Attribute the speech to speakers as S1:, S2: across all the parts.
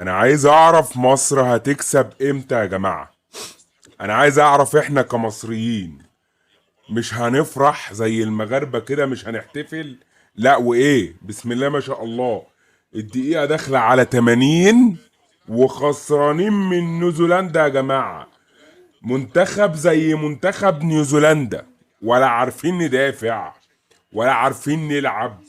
S1: انا عايز اعرف مصر هتكسب امتى يا جماعة. انا عايز اعرف احنا كمصريين مش هنفرح زي المغاربة كده، مش هنحتفل. لا وايه، بسم الله ما شاء الله. الدقيقة داخلة على 80 وخسرانين من نيوزيلندا يا جماعة. منتخب زي منتخب نيوزيلندا، ولا عارفين ندافع ولا عارفين نلعب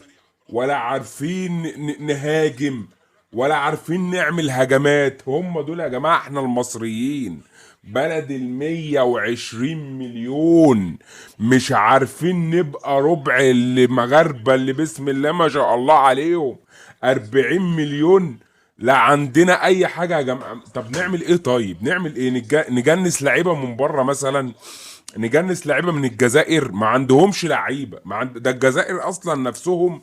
S1: ولا عارفين نهاجم ولا عارفين نعمل هجمات. هم دول يا جماعة احنا المصريين، بلد 120 مليون، مش عارفين نبقى ربع اللي مغاربة اللي بسم الله ما شاء الله عليهم 40 مليون. لا عندنا اي حاجة يا جماعة. طب نعمل ايه؟ طيب نعمل ايه؟ نجنس لعيبة من بره مثلا، نجنس لعيبة من الجزائر. ما عندهمش لعيبة، ده الجزائر اصلا نفسهم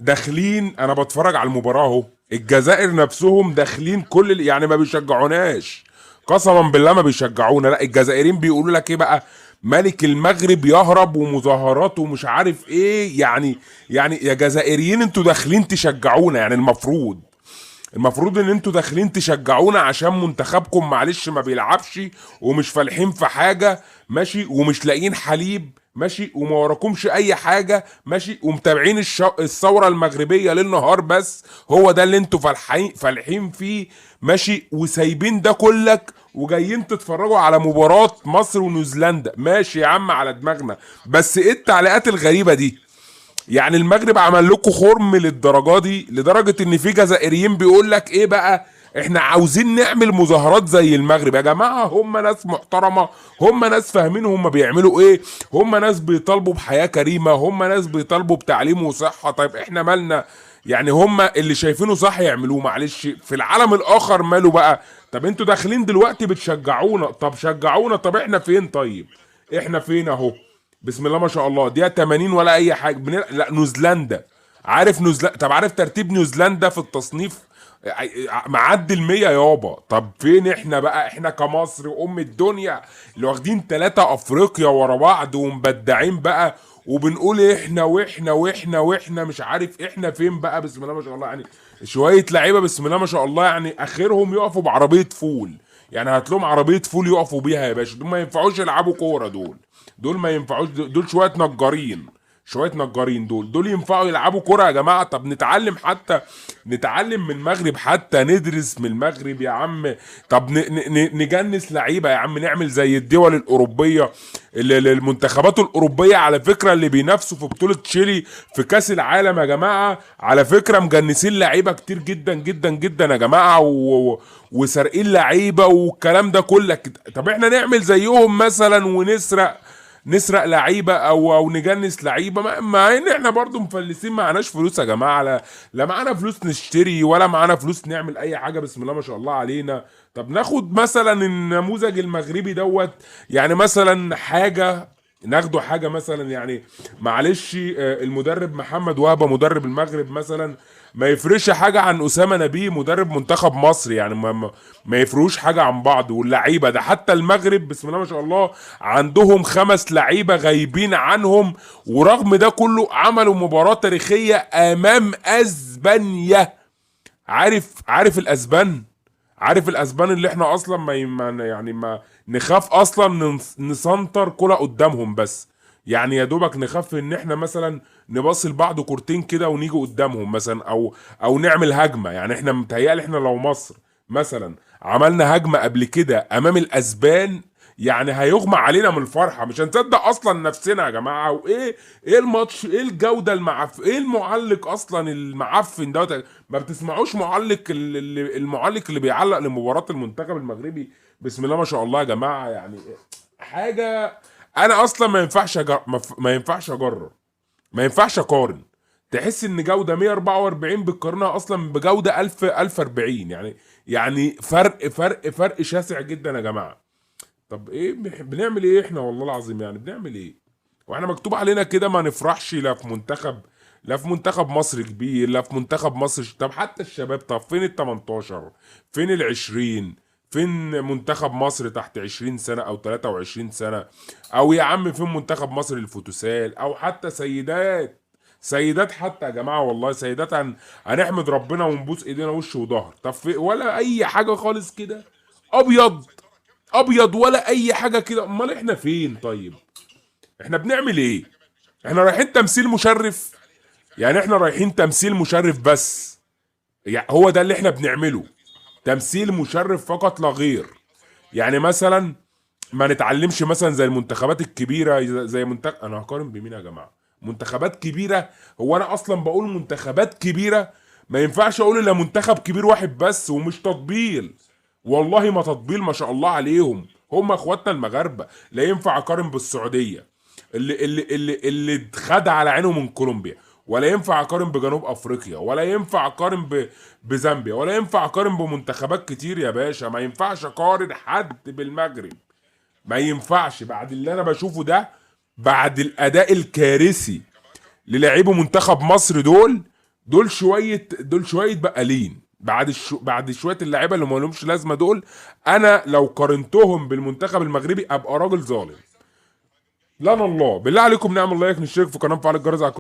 S1: داخلين. انا بتفرج على المباراة اهو، الجزائر نفسهم داخلين كل يعني ما بيشجعوناش. قسما بالله ما بيشجعونا. لا الجزائريين بيقولوا لك ايه بقى؟ ملك المغرب يهرب ومظاهرات ومش عارف ايه. يعني يا جزائريين انتوا داخلين تشجعونا، يعني المفروض ان انتوا داخلين تشجعونا عشان منتخبكم معلش ما بيلعبش ومش فالحين في حاجة ماشي، ومش لاقيين حليب ماشي، وما وراكمش اي حاجة ماشي، ومتابعين الثورة المغربية للنهار بس. هو ده اللي انتوا فالحين فيه ماشي، وسايبين ده كلك وجايين تتفرجوا على مباراة مصر ونيوزيلندا. ماشي يا عم على دماغنا، بس ايه التعليقات الغريبة دي؟ يعني المغرب عمل لكم خرم للدرجه دي، لدرجه ان في جزائريين بيقول لك ايه بقى؟ احنا عاوزين نعمل مظاهرات زي المغرب. يا جماعه هم ناس محترمه، هم ناس فاهمين هم بيعملوا ايه، هم ناس بيطالبوا بحياه كريمه، هم ناس بيطالبوا بتعليم وصحه. طيب احنا مالنا؟ يعني هم اللي شايفينه صح يعملوه، معلش في العالم الاخر ماله بقى؟ طب انتوا داخلين دلوقتي بتشجعونا، طب شجعونا، طب احنا فين؟ طيب احنا فين اهو؟ بسم الله ما شاء الله دقيقة 80 ولا أي حاجة لا نيوزيلندا. عارف نيوزيلندا؟ طب عارف ترتيب نيوزيلندا في التصنيف؟ معدي المية يابا. طب فين احنا بقى؟ احنا كمصر أم الدنيا اللي واخدين 3 أفريقيا ورا بعض ومبدعين بقى، وبنقول احنا واحنا واحنا واحنا مش عارف احنا فين بقى. بسم الله ما شاء الله يعني شوية لعيبة بسم الله ما شاء الله، يعني آخرهم يقفوا بعربية فول. يعني هات لهم عربية فول يقفوا بيها يا باشا. دول ما ينفعوش يلعبوا كورة. دول ما ينفعوش. دول شويه نجارين، شويه نجارين. دول ينفعوا يلعبوا كرة يا جماعه؟ طب نتعلم حتى، نتعلم من المغرب حتى، ندرس من المغرب يا عم. طب نجنس لعيبه يا عم، نعمل زي الدول الاوروبيه. المنتخبات الاوروبيه على فكره اللي بينافسوا في بطوله تشيلي في كاس العالم يا جماعه، على فكره مجنسين لعيبه كتير جدا جدا جدا يا جماعه، وسارقين لعيبه والكلام ده كله. طب احنا نعمل زيهم مثلا ونسرق لعيبه او نجنس لعيبه، مع ان احنا برضو مفلسين، معناش فلوس يا جماعه. لا معانا فلوس نشتري ولا معانا فلوس نعمل اي حاجه. بسم الله ما شاء الله علينا. طب ناخد مثلا النموذج المغربي يعني مثلا حاجه، ناخده حاجه مثلا يعني. معلش المدرب محمد وهبه مدرب المغرب مثلا ما يفرقش حاجه عن اسامه نبيه مدرب منتخب مصر. يعني ما يفرقوش حاجه عن بعض. واللعيبه ده حتى المغرب بسم الله ما شاء الله عندهم 5 لعيبه غايبين عنهم، ورغم ده كله عملوا مباراه تاريخيه امام اسبانيا. عارف الاسبان؟ عارف الاسبان اللي احنا اصلا يعني ما نخاف اصلا نسنتر كرة قدامهم بس. يعني يا دوبك نخاف ان احنا مثلا نباصي لبعض كورتين كده ونيجي قدامهم مثلا، او نعمل هجمه. يعني احنا متهيألي احنا لو مصر مثلا عملنا هجمه قبل كده امام الاسبان، يعني هيغمى علينا من الفرحه، مش هنصدق اصلا نفسنا يا جماعه. ايه الماتش؟ ايه الجوده ايه المعلق اصلا المعفن دوت؟ ما بتسمعوش المعلق اللي بيعلق لمباراه المنتخب المغربي؟ بسم الله ما شاء الله يا جماعه. يعني حاجه، انا اصلا ما ينفعش اجرب، ما ينفعش اقارن. تحس ان جوده 144 بتقارنها اصلا بجوده 1040. يعني فرق شاسع جدا يا جماعه. طب ايه بنعمل ايه احنا؟ والله العظيم يعني بنعمل ايه واحنا مكتوب علينا كده ما نفرحش؟ لا في منتخب مصر كبير، لا في منتخب مصر. طب حتى الشباب، طب فين ال 18؟ فين ال 20؟ فين منتخب مصر تحت 20 سنة او 23 سنة؟ او يا عم فين منتخب مصر للفوتوسال؟ او حتى سيدات، سيدات حتى يا جماعه، والله سيدات هنحمد ربنا ونبوس ايدينا وش وظهر. طب ولا اي حاجه خالص كده؟ ابيض ابيض ولا اي حاجه كده. امال احنا فين طيب؟ احنا بنعمل ايه؟ احنا رايحين تمثيل مشرف؟ يعني احنا رايحين تمثيل مشرف بس؟ يعني هو ده اللي احنا بنعمله، تمثيل مشرف فقط لا غير. يعني مثلا ما نتعلمش مثلا زي المنتخبات الكبيره، زي منتخب، انا هقارن بمين يا جماعه؟ منتخبات كبيره؟ هو انا اصلا بقول منتخبات كبيره؟ ما ينفعش اقول الا منتخب كبير واحد بس، ومش تطبيل، والله ما تطبيل، ما شاء الله عليهم، هم اخواتنا المغاربه. لا ينفع اقارن بالسعوديه اللي اتخد على عينه من كولومبيا، ولا ينفع اقارن بجنوب افريقيا، ولا ينفع اقارن بزامبيا، ولا ينفع اقارن بمنتخبات كتير يا باشا. ما ينفعش اقارن حد بالمغرب، ما ينفعش بعد اللي انا بشوفه ده، بعد الاداء الكارثي للاعيبه منتخب مصر دول شويه بقالين، بعد شويه اللعيبه اللي ما لهمش لازمه دول. انا لو قارنتهم بالمنتخب المغربي ابقى راجل ظالم. لا الله، بالله عليكم نعمل لايك، نشترك في قناه، فعل الجرس على